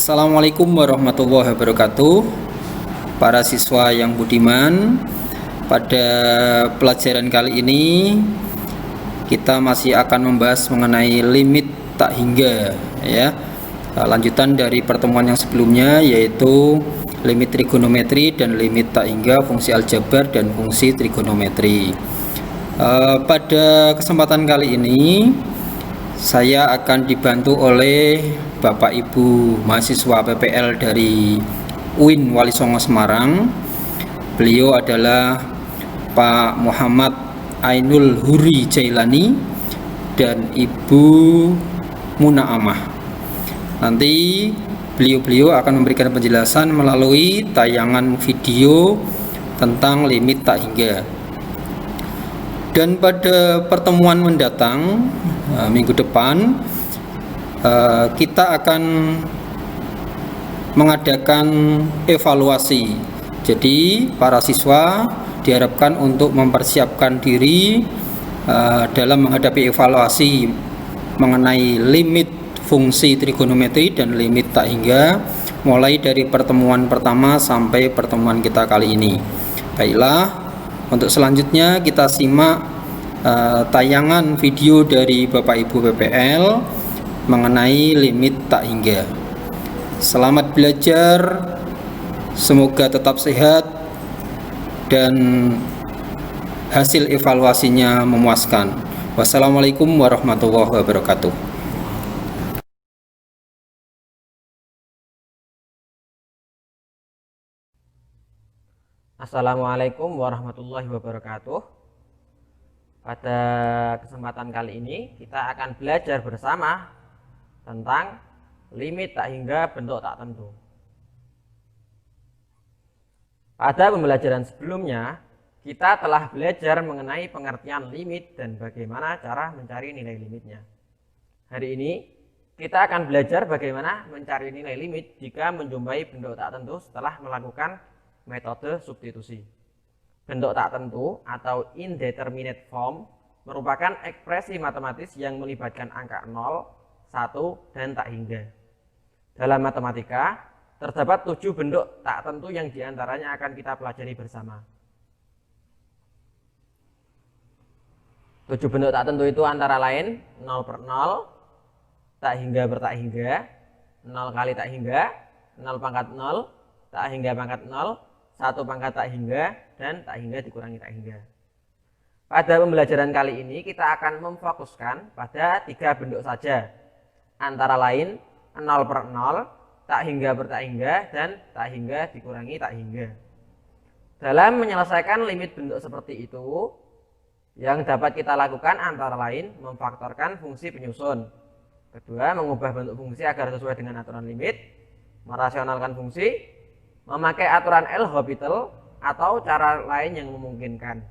Assalamualaikum warahmatullahi wabarakatuh. Para siswa yang budiman, pada pelajaran kali ini kita masih akan membahas mengenai limit tak hingga, ya. Lanjutan dari pertemuan yang sebelumnya, yaitu limit trigonometri dan limit tak hingga, fungsi aljabar dan fungsi trigonometri. Pada kesempatan kali ini saya akan dibantu oleh Bapak Ibu mahasiswa PPL dari UIN Wali Songo Semarang. Beliau adalah Pak Muhammad Ainul Huri Jailani dan Ibu Muna Amah. Nanti beliau akan memberikan penjelasan melalui tayangan video tentang limit tak hingga. Dan pada pertemuan mendatang minggu depan kita akan mengadakan evaluasi. Jadi para siswa diharapkan untuk mempersiapkan diri dalam menghadapi evaluasi mengenai limit fungsi trigonometri dan limit tak hingga, mulai dari pertemuan pertama sampai pertemuan kita kali ini. Baiklah, untuk selanjutnya kita simak tayangan video dari Bapak Ibu PPL mengenai limit tak hingga. Selamat belajar, semoga tetap sehat dan hasil evaluasinya memuaskan. Wassalamualaikum warahmatullahi wabarakatuh. Assalamualaikum warahmatullahi wabarakatuh. Pada kesempatan kali ini kita akan belajar bersama tentang limit tak hingga bentuk tak tentu. Pada pembelajaran sebelumnya kita telah belajar mengenai pengertian limit dan bagaimana cara mencari nilai limitnya. Hari ini kita akan belajar bagaimana mencari nilai limit jika menjumpai bentuk tak tentu setelah melakukan metode substitusi. Bentuk tak tentu atau indeterminate form merupakan ekspresi matematis yang melibatkan angka 0, 1, dan tak hingga. Dalam matematika, terdapat 7 bentuk tak tentu yang diantaranya akan kita pelajari bersama. 7 bentuk tak tentu itu antara lain 0 per 0, tak hingga per tak hingga, 0 kali tak hingga, 0 pangkat 0, tak hingga pangkat 0, 1 pangkat tak hingga, dan tak hingga dikurangi tak hingga. Pada pembelajaran kali ini kita akan memfokuskan pada 3 bentuk saja, antara lain 0 per 0, tak hingga per tak hingga, dan tak hingga dikurangi tak hingga. Dalam menyelesaikan limit bentuk seperti itu, yang dapat kita lakukan antara lain memfaktorkan fungsi penyusun. Kedua, mengubah bentuk fungsi agar sesuai dengan aturan limit, merasionalkan fungsi, memakai aturan L'Hopital, atau cara lain yang memungkinkan.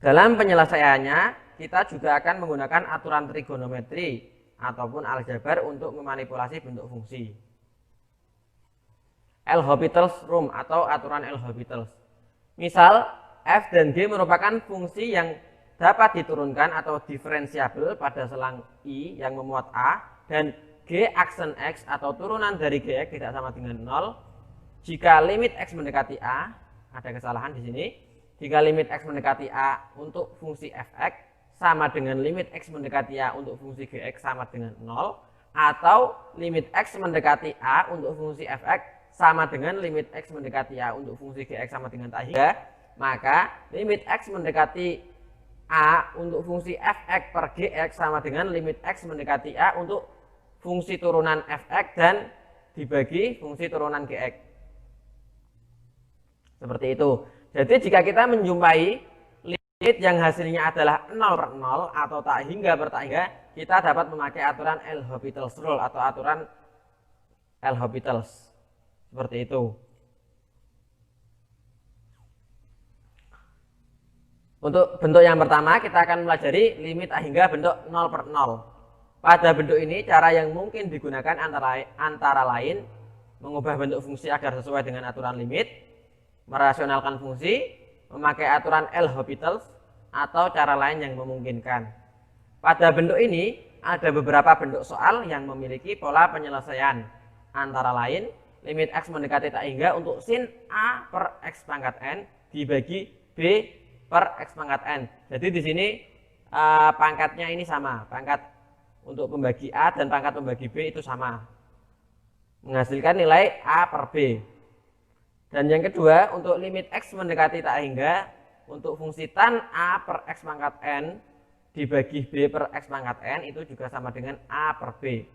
Dalam penyelesaiannya, kita juga akan menggunakan aturan trigonometri ataupun aljabar untuk memanipulasi bentuk fungsi. L'Hopital's rule atau aturan L'Hopital. Misal, f dan g merupakan fungsi yang dapat diturunkan atau diferensiabel pada selang i yang memuat a, dan g aksen x atau turunan dari gx tidak sama dengan 0 jika limit x mendekati a. Ada kesalahan di sini. Jika limit x mendekati a untuk fungsi fx sama dengan limit x mendekati a untuk fungsi gx sama dengan 0, atau limit x mendekati a untuk fungsi fx sama dengan limit x mendekati a untuk fungsi gx sama dengan tak hingga, maka limit x mendekati a untuk fungsi fx per gx sama dengan limit x mendekati a untuk fungsi turunan fx dan dibagi fungsi turunan gx. Seperti itu. Jadi jika kita menjumpai limit yang hasilnya adalah 0 per 0 atau tak hingga per tak hingga, kita dapat memakai aturan L'Hopital's rule atau aturan L'Hopital. Seperti itu. Untuk bentuk yang pertama kita akan mempelajari limit tak hingga bentuk 0 per 0. Pada bentuk ini cara yang mungkin digunakan antara lain mengubah bentuk fungsi agar sesuai dengan aturan limit, merasionalkan fungsi, memakai aturan L'Hopital, atau cara lain yang memungkinkan. Pada bentuk ini ada beberapa bentuk soal yang memiliki pola penyelesaian, antara lain limit X mendekati tak hingga untuk sin A per X pangkat N dibagi B per X pangkat N. Jadi di sini pangkatnya ini sama, pangkat untuk pembagi A dan pangkat pembagi B itu sama, menghasilkan nilai A per B. Dan yang kedua, untuk limit X mendekati tak hingga untuk fungsi tan A per X pangkat N dibagi B per X pangkat N itu juga sama dengan A per B.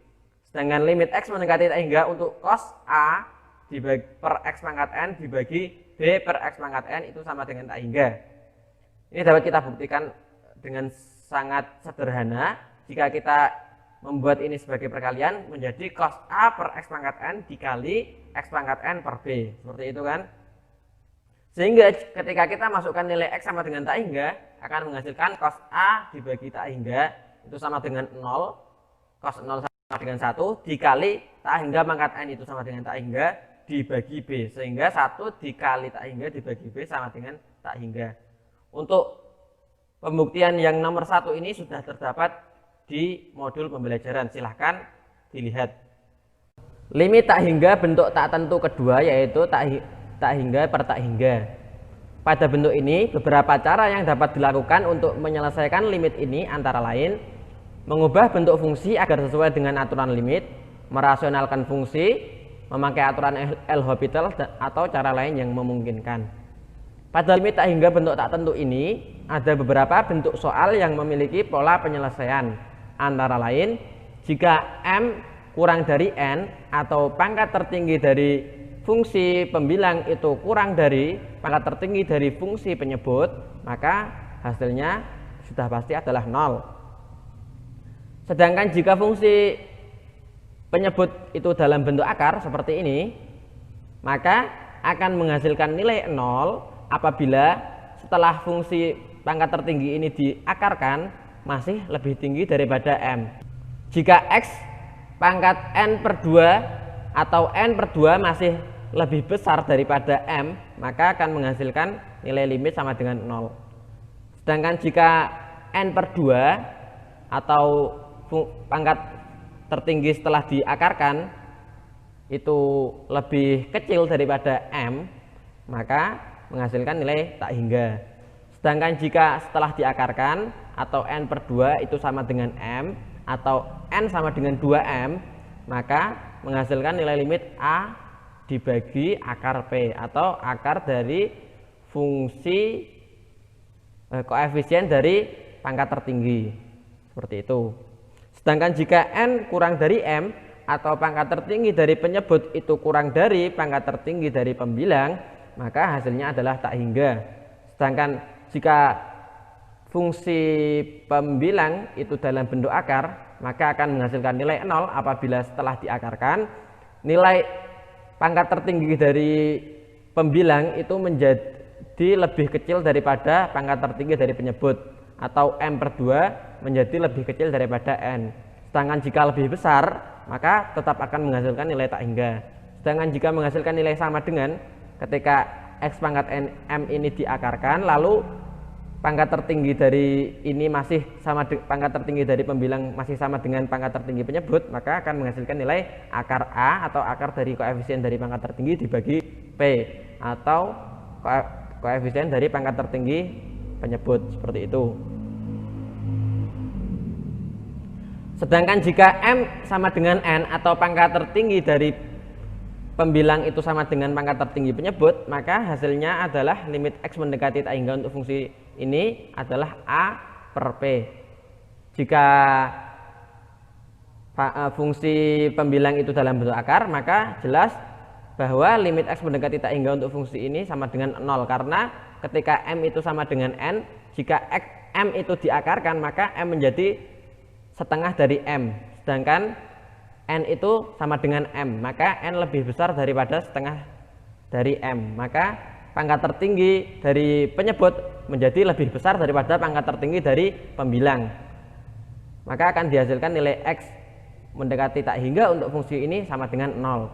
Sedangkan limit X mendekati tak hingga untuk cos A dibagi per X pangkat N dibagi B per X pangkat N itu sama dengan tak hingga. Ini dapat kita buktikan dengan sangat sederhana jika kita membuat ini sebagai perkalian menjadi cos A per X pangkat N dikali X pangkat N per B. Seperti itu kan. Sehingga ketika kita masukkan nilai X sama dengan tak hingga akan menghasilkan cos A dibagi tak hingga itu sama dengan 0, cos 0 sama dengan 1 dikali tak hingga pangkat N itu sama dengan tak hingga dibagi B. Sehingga 1 dikali tak hingga dibagi B sama dengan tak hingga. Untuk pembuktian yang nomor 1 ini sudah terdapat di modul pembelajaran, silahkan dilihat. Limit tak hingga bentuk tak tentu kedua yaitu tak hingga per tak hingga. Pada bentuk ini beberapa cara yang dapat dilakukan untuk menyelesaikan limit ini antara lain mengubah bentuk fungsi agar sesuai dengan aturan limit, merasionalkan fungsi, memakai aturan L'Hopital atau cara lain yang memungkinkan. Pada limit tak hingga bentuk tak tentu ini ada beberapa bentuk soal yang memiliki pola penyelesaian, antara lain jika M kurang dari N atau pangkat tertinggi dari fungsi pembilang itu kurang dari pangkat tertinggi dari fungsi penyebut, maka hasilnya sudah pasti adalah 0. Sedangkan jika fungsi penyebut itu dalam bentuk akar seperti ini, maka akan menghasilkan nilai 0 apabila setelah fungsi pangkat tertinggi ini diakarkan masih lebih tinggi daripada M. Jika X pangkat N per 2 atau N per 2 masih lebih besar daripada M, maka akan menghasilkan nilai limit sama dengan 0. Sedangkan jika N per 2 atau pangkat tertinggi setelah diakarkan itu lebih kecil daripada M, maka menghasilkan nilai tak hingga. Sedangkan jika setelah diakarkan atau N per 2 itu sama dengan M atau N sama dengan 2M, maka menghasilkan nilai limit A dibagi akar P atau akar dari fungsi koefisien dari pangkat tertinggi. Seperti itu. Sedangkan jika N kurang dari M atau pangkat tertinggi dari penyebut itu kurang dari pangkat tertinggi dari pembilang, maka hasilnya adalah tak hingga. Sedangkan jika fungsi pembilang itu dalam bentuk akar, maka akan menghasilkan nilai 0 apabila setelah diakarkan nilai pangkat tertinggi dari pembilang itu menjadi lebih kecil daripada pangkat tertinggi dari penyebut, atau M per 2 menjadi lebih kecil daripada N. Sedangkan jika lebih besar, maka tetap akan menghasilkan nilai tak hingga. Sedangkan jika menghasilkan nilai sama dengan ketika X pangkat M ini diakarkan, lalu pangkat tertinggi dari ini masih sama, pangkat tertinggi dari pembilang masih sama dengan pangkat tertinggi penyebut, maka akan menghasilkan nilai akar A atau akar dari koefisien dari pangkat tertinggi dibagi P atau koefisien dari pangkat tertinggi penyebut. Seperti itu. Sedangkan jika M sama dengan N atau pangkat tertinggi dari pembilang itu sama dengan pangkat tertinggi penyebut, maka hasilnya adalah limit X mendekati tak hingga untuk fungsi ini adalah A per P. Jika fungsi pembilang itu dalam bentuk akar, maka jelas bahwa limit X mendekati tak hingga untuk fungsi ini sama dengan 0, karena ketika M itu sama dengan N, jika M itu diakarkan maka M menjadi setengah dari M, sedangkan N itu sama dengan M, maka N lebih besar daripada setengah dari M, maka pangkat tertinggi dari penyebut menjadi lebih besar daripada pangkat tertinggi dari pembilang, maka akan dihasilkan nilai X mendekati tak hingga untuk fungsi ini sama dengan 0.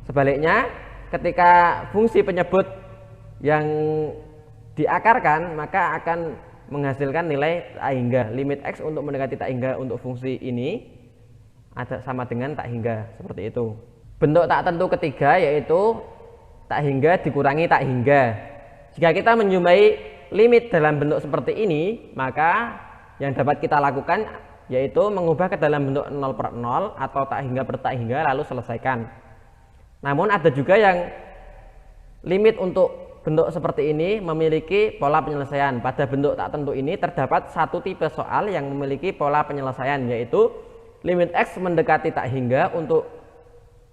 Sebaliknya, ketika fungsi penyebut yang diakarkan, maka akan menghasilkan nilai tak hingga. Limit X untuk mendekati tak hingga untuk fungsi ini ada sama dengan tak hingga, seperti itu. Bentuk tak tentu ketiga yaitu tak hingga dikurangi tak hingga. Jika kita menjumpai limit dalam bentuk seperti ini, maka yang dapat kita lakukan yaitu mengubah ke dalam bentuk 0/0 atau tak hingga per tak hingga lalu selesaikan. Namun ada juga yang limit untuk bentuk seperti ini memiliki pola penyelesaian. Pada bentuk tak tentu ini terdapat satu tipe soal yang memiliki pola penyelesaian, yaitu limit X mendekati tak hingga untuk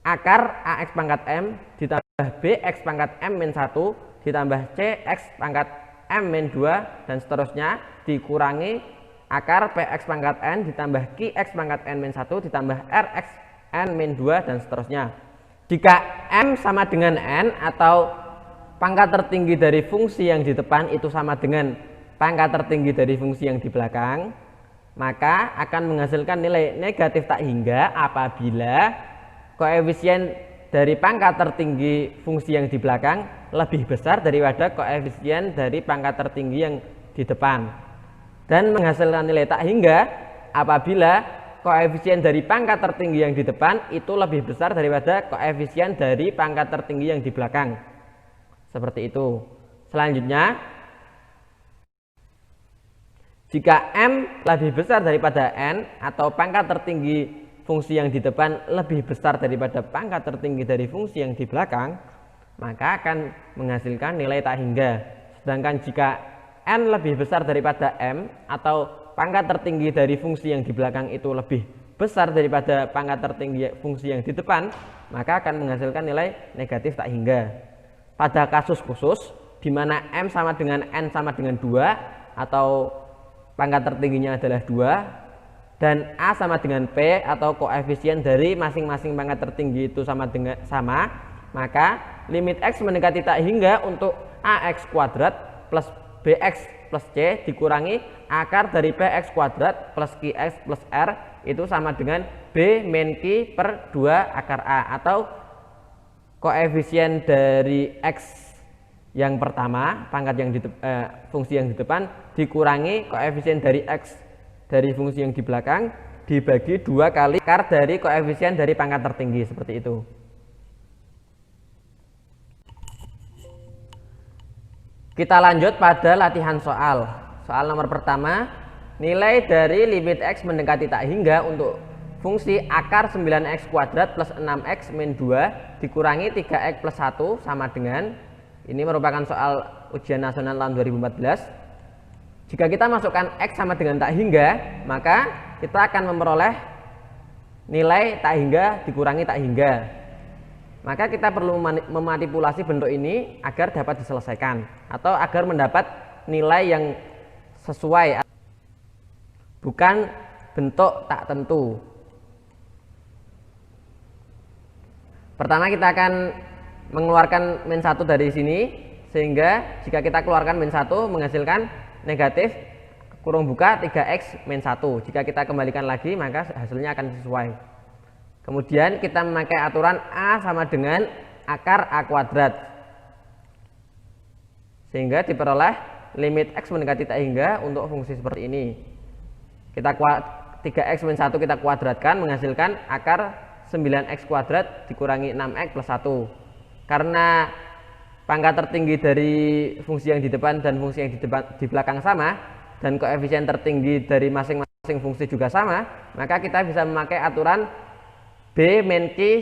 akar AX pangkat M ditambah BX pangkat M-1 ditambah CX pangkat M-2 dan seterusnya dikurangi akar PX pangkat N ditambah QX pangkat N-1 ditambah RX N-2 dan seterusnya. Jika M sama dengan N atau pangkat tertinggi dari fungsi yang di depan itu sama dengan pangkat tertinggi dari fungsi yang di belakang, maka akan menghasilkan nilai negatif tak hingga apabila koefisien dari pangkat tertinggi fungsi yang di belakang lebih besar daripada koefisien dari pangkat tertinggi yang di depan, dan menghasilkan nilai tak hingga apabila koefisien dari pangkat tertinggi yang di depan itu lebih besar daripada koefisien dari pangkat tertinggi yang di belakang. Seperti itu. Selanjutnya, jika M lebih besar daripada N atau pangkat tertinggi fungsi yang di depan lebih besar daripada pangkat tertinggi dari fungsi yang di belakang, maka akan menghasilkan nilai tak hingga. Sedangkan jika N lebih besar daripada M atau pangkat tertinggi dari fungsi yang di belakang itu lebih besar daripada pangkat tertinggi fungsi yang di depan, maka akan menghasilkan nilai negatif tak hingga. Pada kasus khusus di mana M sama dengan N sama dengan 2 atau pangkat tertingginya adalah 2 dan A sama dengan P atau koefisien dari masing-masing pangkat tertinggi itu sama, maka limit X mendekati tak hingga untuk AX kuadrat plus BX plus C dikurangi akar dari PX kuadrat plus QX plus R itu sama dengan B min Q per 2 akar A, atau koefisien dari X yang pertama, pangkat yang fungsi yang di depan dikurangi koefisien dari X dari fungsi yang di belakang dibagi 2 kali akar dari koefisien dari pangkat tertinggi, seperti itu. Kita lanjut pada latihan soal. Soal nomor pertama, nilai dari limit X mendekati tak hingga untuk fungsi akar 9X kuadrat plus 6X min 2 dikurangi 3X plus 1 sama dengan, ini merupakan soal ujian nasional tahun 2014. Jika kita masukkan X sama dengan tak hingga, maka kita akan memperoleh nilai tak hingga dikurangi tak hingga. Maka kita perlu memanipulasi bentuk ini agar dapat diselesaikan atau agar mendapat nilai yang sesuai, bukan bentuk tak tentu. Pertama kita akan mengeluarkan min 1 dari sini, sehingga jika kita keluarkan min 1 menghasilkan negatif kurung buka 3X min 1. Jika kita kembalikan lagi maka hasilnya akan sesuai. Kemudian kita memakai aturan A sama dengan akar A kuadrat, sehingga diperoleh limit X mendekati tak hingga untuk fungsi seperti ini. 3X min 1 kita kuadratkan menghasilkan akar 9X kuadrat dikurangi 6X plus 1. Karena pangkat tertinggi dari fungsi yang di depan dan fungsi yang di belakang sama, dan koefisien tertinggi dari masing-masing fungsi juga sama, maka kita bisa memakai aturan B min Q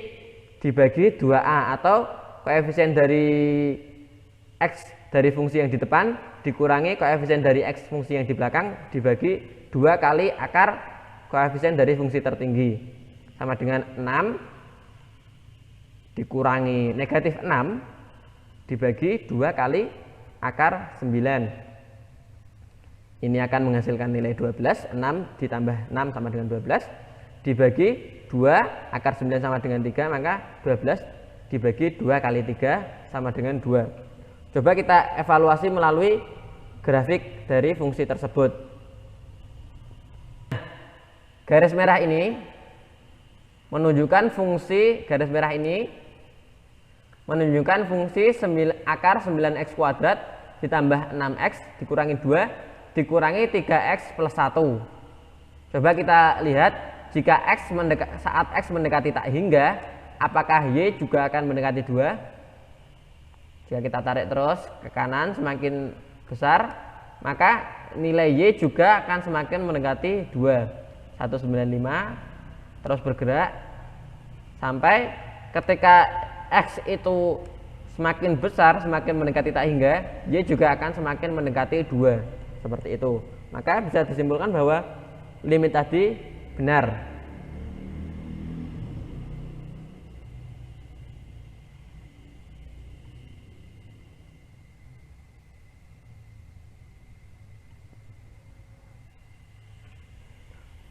dibagi 2A, atau koefisien dari X dari fungsi yang di depan dikurangi koefisien dari X fungsi yang di belakang dibagi 2 kali akar koefisien dari fungsi tertinggi, sama dengan 6 dikurangi negatif 6 dibagi 2 kali akar 9. Ini akan menghasilkan nilai 12. 6 ditambah 6 sama dengan 12 dibagi 2 akar 9 sama dengan 3, maka 12 dibagi 2 kali 3 sama dengan 2. Coba kita evaluasi melalui grafik dari fungsi tersebut. Garis merah ini menunjukkan fungsi, akar 9X kuadrat ditambah 6X dikurangi 2 dikurangi 3x plus 1. Coba kita lihat, jika saat x mendekati tak hingga, apakah y juga akan mendekati 2? Jika kita tarik terus ke kanan semakin besar, maka nilai y juga akan semakin mendekati 2. 195 terus bergerak sampai ketika x itu semakin besar, semakin mendekati tak hingga, y juga akan semakin mendekati 2. Seperti itu. Maka bisa disimpulkan bahwa limit tadi benar.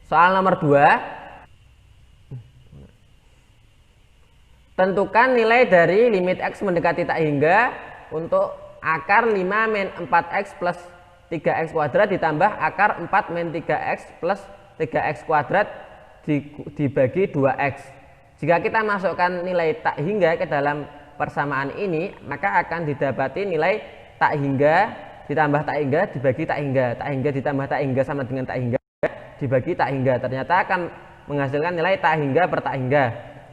Soal nomor 2. Tentukan nilai dari limit x mendekati tak hingga untuk akar 5 min 4x plus 3x kuadrat ditambah akar 4 min 3x plus 3x kuadrat dibagi 2x. Jika kita masukkan nilai tak hingga ke dalam persamaan ini, maka akan didapati nilai tak hingga ditambah tak hingga dibagi tak hingga. Tak hingga ditambah tak hingga sama dengan tak hingga dibagi tak hingga. Ternyata akan menghasilkan nilai tak hingga per tak hingga.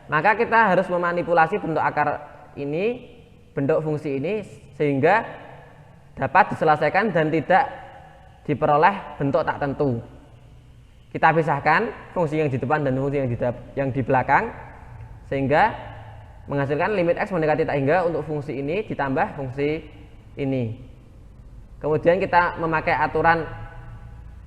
Maka kita harus memanipulasi bentuk akar ini, bentuk fungsi ini, sehingga dapat diselesaikan dan tidak diperoleh bentuk tak tentu. Kita pisahkan fungsi yang di depan dan fungsi yang di belakang, sehingga menghasilkan limit x mendekati tak hingga untuk fungsi ini ditambah fungsi ini. Kemudian kita memakai aturan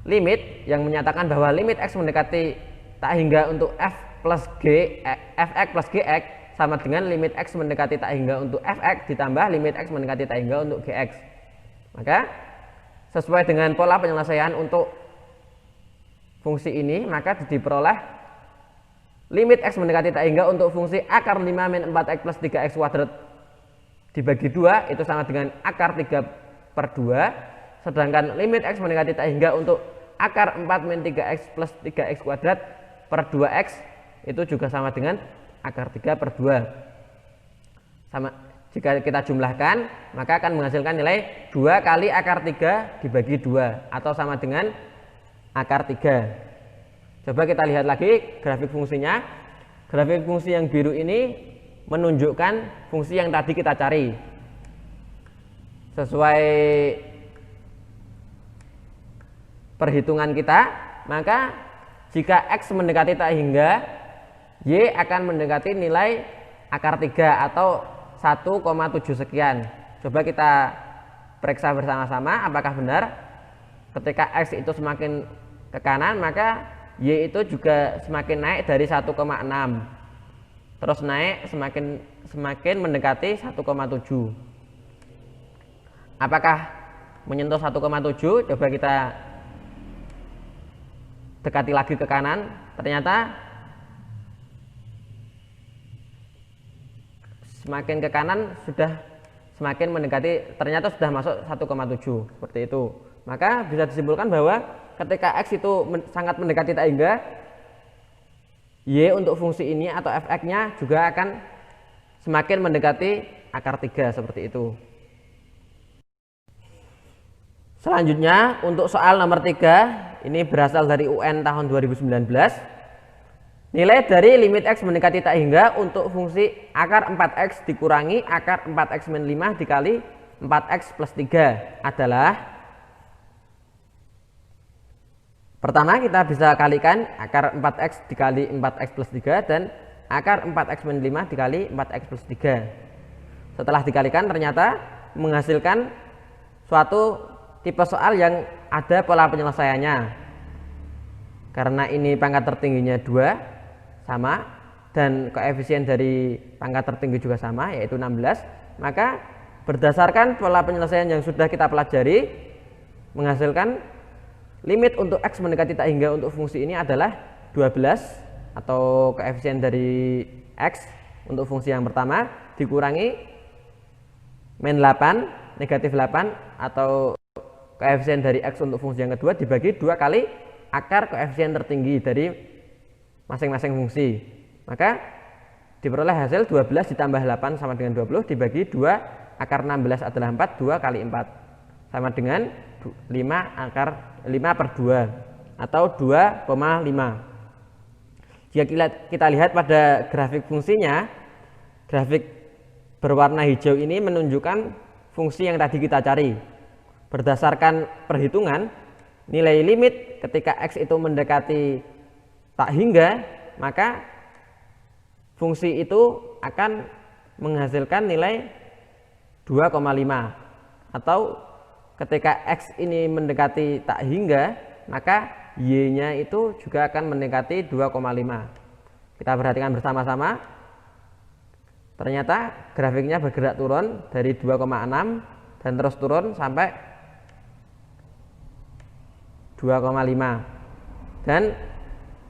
limit yang menyatakan bahwa limit x mendekati tak hingga untuk fx plus gx sama dengan limit x mendekati tak hingga untuk fx ditambah limit x mendekati tak hingga untuk gx. Maka sesuai dengan pola penyelesaian untuk fungsi ini, maka diperoleh limit x mendekati tak hingga untuk fungsi akar 5 min 4x plus 3x kuadrat dibagi 2 itu sama dengan akar 3 per 2. Sedangkan limit x mendekati tak hingga untuk akar 4 min 3x plus 3x kuadrat per 2x itu juga sama dengan akar 3 per 2. Jika kita jumlahkan, maka akan menghasilkan nilai 2 kali akar 3 dibagi 2 atau sama dengan akar 3. Coba kita lihat lagi grafik fungsinya. Grafik fungsi yang biru ini menunjukkan fungsi yang tadi kita cari. Sesuai perhitungan kita, maka jika x mendekati tak hingga, y akan mendekati nilai akar 3 atau 1,7 sekian. Coba kita periksa bersama-sama apakah benar. Ketika x itu semakin ke kanan, maka y itu juga semakin naik dari 1,6. Terus naik semakin mendekati 1,7. Apakah menyentuh 1,7? Coba kita dekati lagi ke kanan. Ternyata semakin ke kanan sudah semakin mendekati, ternyata sudah masuk 1,7 seperti itu. Maka bisa disimpulkan bahwa ketika x itu sangat mendekati tak hingga, y untuk fungsi ini atau fx-nya juga akan semakin mendekati akar 3 seperti itu. Selanjutnya untuk soal nomor 3, ini berasal dari UN tahun 2019. Nilai dari limit x mendekati tak hingga untuk fungsi akar 4x dikurangi akar 4x min 5 dikali 4x plus 3 adalah, pertama kita bisa kalikan akar 4x dikali 4x plus 3 dan akar 4x min 5 dikali 4x plus 3. Setelah dikalikan ternyata menghasilkan suatu tipe soal yang ada pola penyelesaiannya. Karena ini pangkat tertingginya 2 sama dan koefisien dari pangkat tertinggi juga sama, yaitu 16, maka berdasarkan pola penyelesaian yang sudah kita pelajari, menghasilkan limit untuk x mendekati tak hingga untuk fungsi ini adalah 12 atau koefisien dari x untuk fungsi yang pertama dikurangi min 8 negatif 8 atau koefisien dari x untuk fungsi yang kedua dibagi 2 kali akar koefisien tertinggi dari masing-masing fungsi. Maka diperoleh hasil 12 ditambah 8 sama dengan 20 dibagi 2 akar 16 adalah 4, 2 kali 4. sama dengan 5/2 atau 2,5. Jika kita lihat pada grafik fungsinya, grafik berwarna hijau ini menunjukkan fungsi yang tadi kita cari. Berdasarkan perhitungan, nilai limit ketika X itu mendekati tak hingga, maka fungsi itu akan menghasilkan nilai 2,5. Atau ketika X ini mendekati tak hingga, maka Y-nya itu juga akan mendekati 2,5. Kita perhatikan bersama-sama. Ternyata grafiknya bergerak turun dari 2,6 dan terus turun sampai 2,5. Dan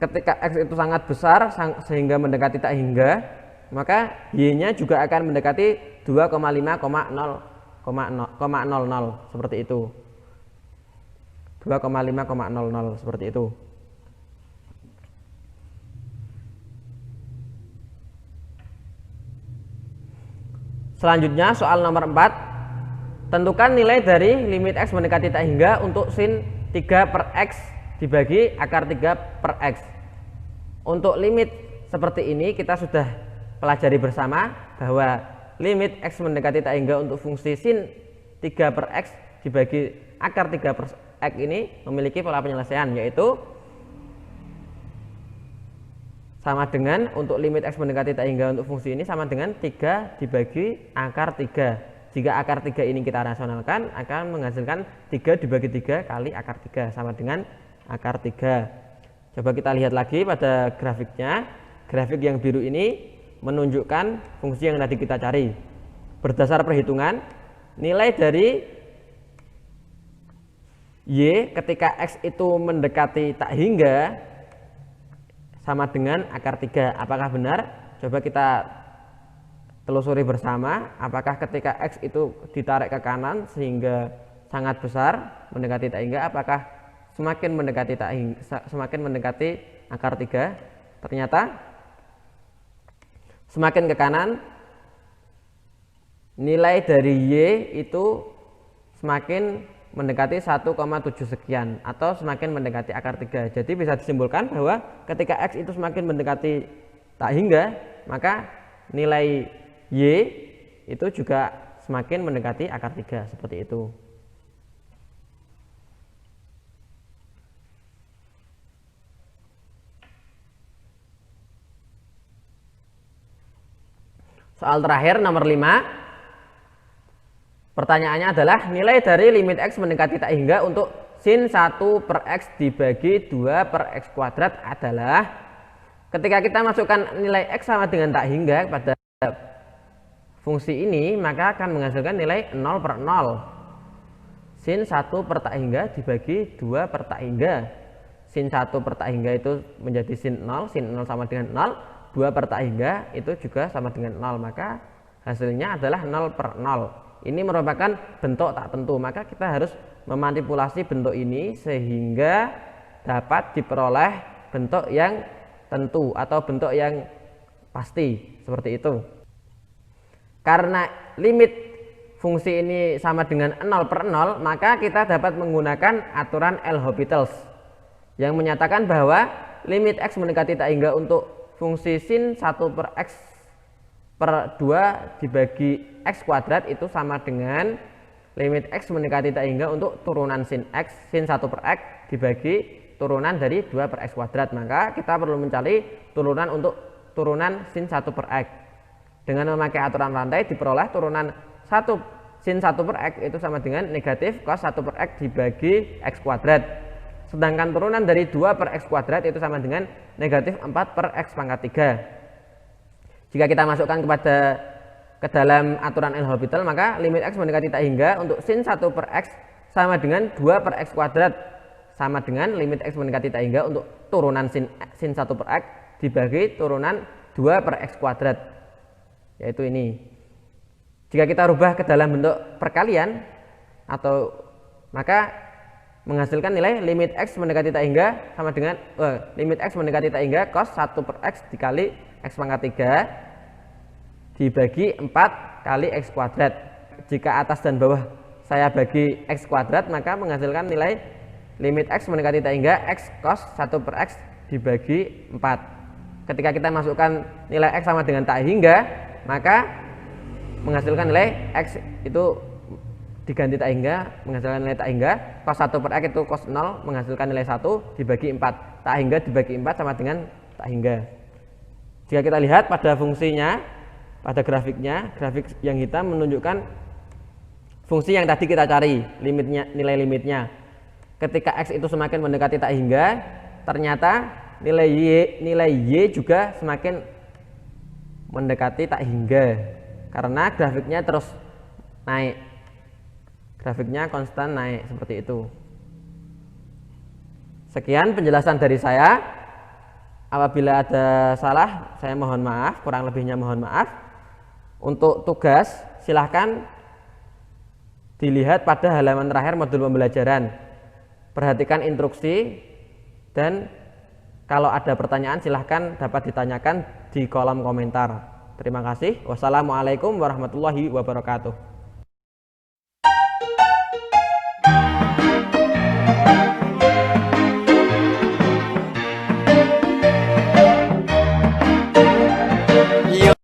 ketika X itu sangat besar sehingga mendekati tak hingga, maka Y-nya juga akan mendekati 2,5,00 seperti itu. 2,5,00 seperti itu. Selanjutnya soal nomor 4. Tentukan nilai dari limit X mendekati tak hingga untuk sin 3/X dibagi akar 3/X. Untuk limit seperti ini kita sudah pelajari bersama bahwa limit X mendekati tak hingga untuk fungsi sin 3/X dibagi akar 3/X ini memiliki pola penyelesaian, yaitu sama dengan untuk limit X mendekati tak hingga untuk fungsi ini sama dengan 3 dibagi akar 3. Jika akar 3 ini kita rasionalkan, akan menghasilkan 3 dibagi 3 kali akar 3 sama dengan akar 3. Coba kita lihat lagi pada grafiknya. Grafik yang biru ini menunjukkan fungsi yang tadi kita cari. Berdasar perhitungan, nilai dari Y ketika X itu mendekati tak hingga sama dengan akar 3. Apakah benar? Coba kita telusuri bersama. Apakah ketika X itu ditarik ke kanan sehingga sangat besar mendekati tak hingga, apakah semakin mendekati akar 3? Ternyata semakin ke kanan nilai dari Y itu semakin mendekati 1,7 sekian atau semakin mendekati akar 3. Jadi bisa disimpulkan bahwa ketika X itu semakin mendekati tak hingga, maka nilai Y itu juga semakin mendekati akar 3, seperti itu. Soal terakhir nomor 5. Pertanyaannya adalah nilai dari limit X mendekati tak hingga untuk sin 1/X dibagi 2/X kuadrat adalah, ketika kita masukkan nilai X sama dengan tak hingga pada fungsi ini, maka akan menghasilkan nilai 0/0. Sin 1/tak hingga dibagi 2/tak hingga. Sin 1/tak hingga itu menjadi sin 0, sin 0 sama dengan 0, 2/tak hingga itu juga sama dengan 0, maka hasilnya adalah 0/0. Ini merupakan bentuk tak tentu, maka kita harus memanipulasi bentuk ini sehingga dapat diperoleh bentuk yang tentu atau bentuk yang pasti, seperti itu. Karena limit fungsi ini sama dengan 0/0, maka kita dapat menggunakan aturan L'Hopital's yang menyatakan bahwa limit X mendekati tak hingga untuk fungsi sin 1/X/2 dibagi X kuadrat itu sama dengan limit X mendekati tak hingga untuk turunan sin X, sin 1/X dibagi turunan dari 2/X kuadrat. Maka kita perlu mencari turunan untuk turunan sin 1/X. Dengan memakai aturan rantai diperoleh turunan sin 1/X itu sama dengan negatif cos 1/X dibagi X kuadrat. Sedangkan turunan dari 2/X kuadrat itu sama dengan negatif 4/X pangkat 3. Jika kita masukkan ke dalam aturan L'Hopital, maka limit X mendekati tak hingga untuk sin 1/X sama dengan 2/X kuadrat sama dengan limit X mendekati tak hingga untuk turunan sin 1/X dibagi turunan 2/X kuadrat, yaitu ini. Jika kita rubah ke dalam bentuk perkalian maka menghasilkan nilai limit X mendekati tak hingga sama dengan limit X mendekati tak hingga cos 1/X dikali X pangkat 3 dibagi 4 kali X kuadrat. Jika atas dan bawah saya bagi X kuadrat, maka menghasilkan nilai limit X mendekati tak hingga X cos 1 per X dibagi 4. Ketika kita masukkan nilai X sama dengan tak hingga, maka menghasilkan nilai X itu diganti tak hingga, menghasilkan nilai tak hingga. Cos 1 per X itu cos 0, menghasilkan nilai 1 dibagi 4. Tak hingga dibagi 4 sama dengan tak hingga. Jika kita lihat pada fungsinya, pada grafiknya, grafik yang hitam menunjukkan fungsi yang tadi kita cari, nilai limitnya. Ketika X itu semakin mendekati tak hingga, ternyata nilai Y juga semakin mendekati tak hingga, karena grafiknya terus naik, grafiknya konstan naik seperti itu. Sekian penjelasan dari saya. Apabila ada salah, saya mohon maaf, kurang lebihnya mohon maaf. Untuk tugas, silahkan dilihat pada halaman terakhir modul pembelajaran. Perhatikan instruksi, dan kalau ada pertanyaan silahkan dapat ditanyakan di kolom komentar. Terima kasih. Wassalamualaikum warahmatullahi wabarakatuh.